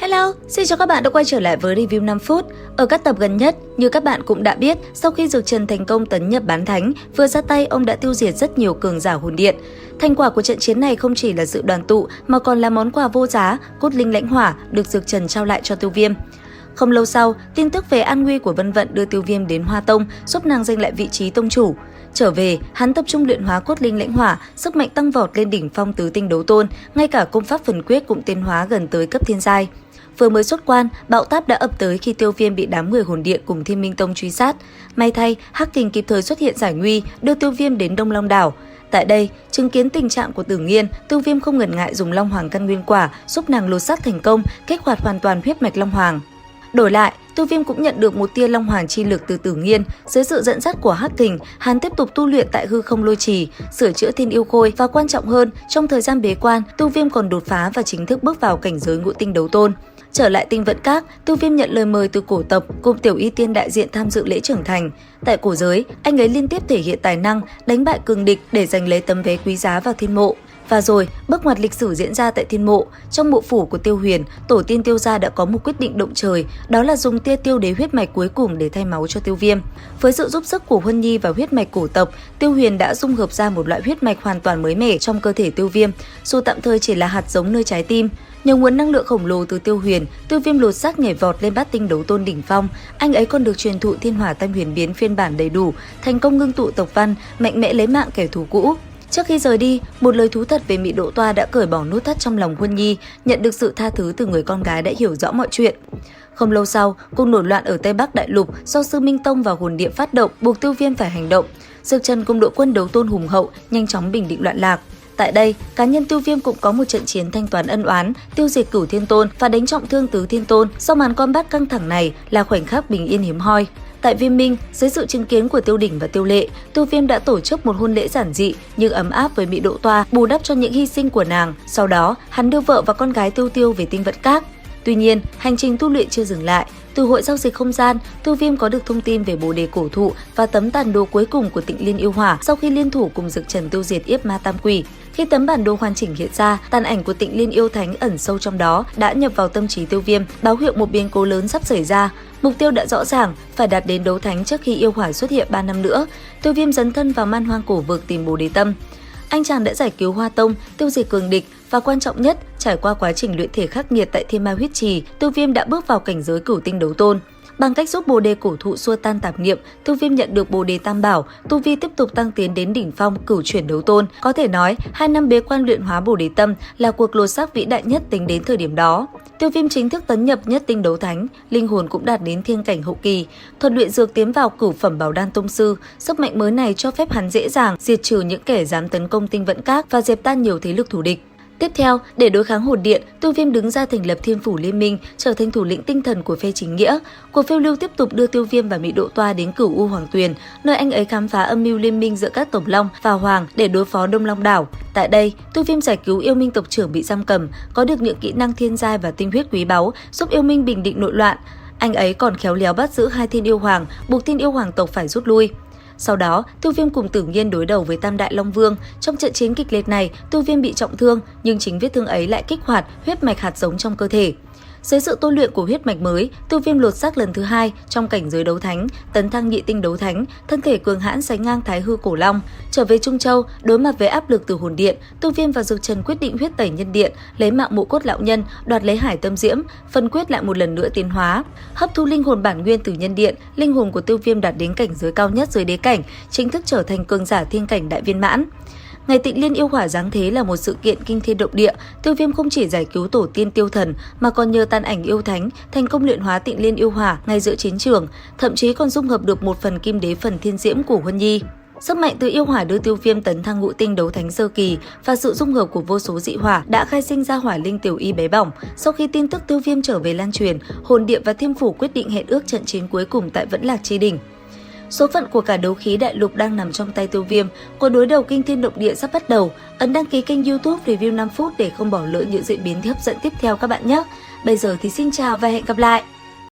Hello, xin chào các bạn đã quay trở lại với review 5 phút. Ở các tập gần nhất, như các bạn cũng đã biết, sau khi Dược Trần thành công tấn nhập bán thánh, vừa ra tay ông đã tiêu diệt rất nhiều cường giả hồn điện. Thành quả của trận chiến này không chỉ là sự đoàn tụ mà còn là món quà vô giá, cốt linh lãnh hỏa được Dược Trần trao lại cho Tiêu Viêm. Không lâu sau, tin tức về an nguy của Vân Vận đưa Tiêu Viêm đến Hoa Tông, giúp nàng giành lại vị trí tông chủ. Trở về, hắn tập trung luyện hóa cốt linh lãnh hỏa, sức mạnh tăng vọt lên đỉnh phong tứ tinh đấu tôn, ngay cả công pháp phần quyết cũng tiến hóa gần tới cấp thiên giai. Vừa mới xuất quan, bão táp đã ập tới khi Tiêu Viêm bị đám người hồn điện cùng Thiên Minh Tông truy sát. May thay, Hắc Kình kịp thời xuất hiện giải nguy, đưa Tiêu Viêm đến Đông Long đảo. Tại đây, chứng kiến tình trạng của Tử Nghiên, Tiêu Viêm không ngần ngại dùng Long Hoàng căn nguyên quả giúp nàng lột xác thành công, kích hoạt hoàn toàn huyết mạch Long Hoàng. Đổi lại, Tiêu Viêm cũng nhận được một tia Long Hoàng chi lực từ Tử Nghiên. Dưới sự dẫn dắt của Hắc Kình, hắn tiếp tục tu luyện tại hư không lôi trì, sửa chữa thiên yêu khôi và quan trọng hơn, trong thời gian bế quan, Tiêu Viêm còn đột phá và chính thức bước vào cảnh giới ngũ tinh đấu tôn. Trở lại Tinh Vận Các, Tiêu Viêm nhận lời mời từ cổ tộc cùng Tiểu Y Tiên đại diện tham dự lễ trưởng thành. Tại cổ giới, anh ấy liên tiếp thể hiện tài năng, đánh bại cường địch để giành lấy tấm vé quý giá vào thiên mộ. Và rồi, bước ngoặt lịch sử diễn ra tại thiên mộ. Trong mộ phủ của Tiêu Huyền, tổ tiên Tiêu gia đã có một quyết định động trời, đó là dùng tia tiêu đế huyết mạch cuối cùng để thay máu cho Tiêu Viêm. Với sự giúp sức của Huân Nhi và huyết mạch cổ tộc, Tiêu Huyền đã dung hợp ra một loại huyết mạch hoàn toàn mới mẻ trong cơ thể Tiêu Viêm, dù tạm thời chỉ là hạt giống nơi trái tim. Nhờ nguồn năng lượng khổng lồ từ Tiêu Huyền, Tiêu Viêm lột xác nhảy vọt lên bát tinh đấu tôn đỉnh phong. Anh ấy còn được truyền thụ Thiên Hỏa Tam Huyền biến phiên bản đầy đủ, thành công ngưng tụ tộc văn, mạnh mẽ lấy mạng kẻ thù cũ. Trước khi rời đi, một lời thú thật về Mị Độ Toa đã cởi bỏ nút thắt trong lòng Huân Nhi, nhận được sự tha thứ từ người con gái đã hiểu rõ mọi chuyện. Không lâu sau, cuộc nổi loạn ở Tây Bắc Đại Lục do Sư Minh Tông và Hồn Điện phát động buộc Tiêu Viêm phải hành động. Dược Trần cùng đội quân đấu tôn hùng hậu nhanh chóng bình định loạn lạc. Tại đây, cá nhân Tiêu Viêm cũng có một trận chiến thanh toán ân oán, tiêu diệt Cửu Thiên Tôn và đánh trọng thương Tứ Thiên Tôn. Sau màn combat căng thẳng này là khoảnh khắc bình yên hiếm hoi. Tại Viêm Minh, dưới sự chứng kiến của Tiêu Đỉnh và Tiêu Lệ, Tiêu Viêm đã tổ chức một hôn lễ giản dị nhưng ấm áp với Mị Độ Toa, bù đắp cho những hy sinh của nàng. Sau đó, hắn đưa vợ và con gái Tiêu Tiêu về Tinh Vận Các. Tuy nhiên, hành trình tu luyện chưa dừng lại. Từ hội giao dịch không gian, Tiêu Viêm có được thông tin về bồ đề cổ thụ và tấm tàn đồ cuối cùng của Tịnh Liên Yêu Hỏa sau khi liên thủ cùng Dược Trần tiêu diệt Yếp Ma Tam Quỷ. Khi tấm bản đồ hoàn chỉnh hiện ra, tàn ảnh của Tịnh Liên Yêu Thánh ẩn sâu trong đó đã nhập vào tâm trí Tiêu Viêm, báo hiệu một biến cố lớn sắp xảy ra. Mục tiêu đã rõ ràng, phải đạt đến đấu thánh trước khi yêu hỏa xuất hiện 3 năm nữa. Tiêu Viêm dấn thân vào Man Hoang cổ vực tìm bồ đề tâm. Anh chàng đã giải cứu Hoa Tông, tiêu diệt cường địch và quan trọng nhất, trải qua quá trình luyện thể khắc nghiệt tại Thiên Ma huyết trì, Tiêu Viêm đã bước vào cảnh giới cửu tinh đấu tôn. Bằng cách giúp bồ đề cổ thụ xua tan tạp niệm, Tiêu Viêm nhận được bồ đề tam bảo, tu vi tiếp tục tăng tiến đến đỉnh phong cửu chuyển đấu tôn. Có thể nói, 2 năm bế quan luyện hóa bồ đề tâm là cuộc lột xác vĩ đại nhất tính đến thời điểm đó. Tiêu Viêm chính thức tấn nhập nhất tinh đấu thánh, linh hồn cũng đạt đến thiên cảnh hậu kỳ. Thuật luyện dược tiến vào cửu phẩm bảo đan tông sư, sức mạnh mới này cho phép hắn dễ dàng diệt trừ những kẻ dám tấn công Tinh Vận Các và dẹp tan nhiều thế lực thù địch. Tiếp theo, để đối kháng hồn điện, Tiêu Viêm đứng ra thành lập Thiên Phủ Liên Minh, trở thành thủ lĩnh tinh thần của phe chính nghĩa. Cuộc phiêu lưu tiếp tục đưa Tiêu Viêm và Mị Độ Toa đến Cửu U Hoàng Tuyền, nơi anh ấy khám phá âm mưu liên minh giữa các tộc Long và Hoàng để đối phó Đông Long đảo. Tại đây, Tiêu Viêm giải cứu yêu minh tộc trưởng bị giam cầm, có được những kỹ năng thiên giai và tinh huyết quý báu, giúp yêu minh bình định nội loạn. Anh ấy còn khéo léo bắt giữ 2 Thiên Yêu Hoàng, buộc Thiên Yêu Hoàng tộc phải rút lui. Sau đó, Tiêu Viêm cùng Tử Nghiên đối đầu với Tam Đại Long Vương. Trong trận chiến kịch liệt này, Tiêu Viêm bị trọng thương, nhưng chính vết thương ấy lại kích hoạt huyết mạch hạt giống trong cơ thể. Dưới sự tu luyện của huyết mạch mới, Tiêu Viêm lột xác lần thứ 2 trong cảnh giới đấu thánh, tấn thăng nhị tinh đấu thánh, thân thể cường hãn sánh ngang Thái Hư Cổ Long. Trở về Trung Châu, đối mặt với áp lực từ hồn điện, Tiêu Viêm và Dược Trần quyết định huyết tẩy nhân điện, lấy mạng Mộ Cốt lão nhân, đoạt lấy Hải Tâm Diễm, phân quyết lại một lần nữa tiến hóa, hấp thu linh hồn bản nguyên từ nhân điện. Linh hồn của Tiêu Viêm đạt đến cảnh giới cao nhất dưới đế cảnh, chính thức trở thành cường giả thiên cảnh đại viên mãn. Ngày Tịnh Liên Yêu Hỏa giáng thế là một sự kiện kinh thiên động địa. Tiêu Viêm không chỉ giải cứu tổ tiên Tiêu Thần mà còn nhờ tàn ảnh yêu thánh thành công luyện hóa Tịnh Liên Yêu Hỏa ngay giữa chiến trường, thậm chí còn dung hợp được một phần kim đế phần thiên diễm của Huân Nhi. Sức mạnh từ yêu hỏa đưa Tiêu Viêm tấn thăng ngũ tinh đấu thánh sơ kỳ và sự dung hợp của vô số dị hỏa đã khai sinh ra hỏa linh tiểu y bé bỏng. Sau khi tin tức Tiêu Viêm trở về lan truyền, Hồn Điện và Thiên Phủ quyết định hẹn ước trận chiến cuối cùng tại Vẫn Lạc Chi Đỉnh. Số phận của cả đấu khí đại lục đang nằm trong tay Tiêu Viêm. Cuộc đối đầu kinh thiên động địa sắp bắt đầu. Ấn đăng ký kênh YouTube Review 5 phút để không bỏ lỡ những diễn biến hấp dẫn tiếp theo các bạn nhé. Bây giờ thì xin chào và hẹn gặp lại.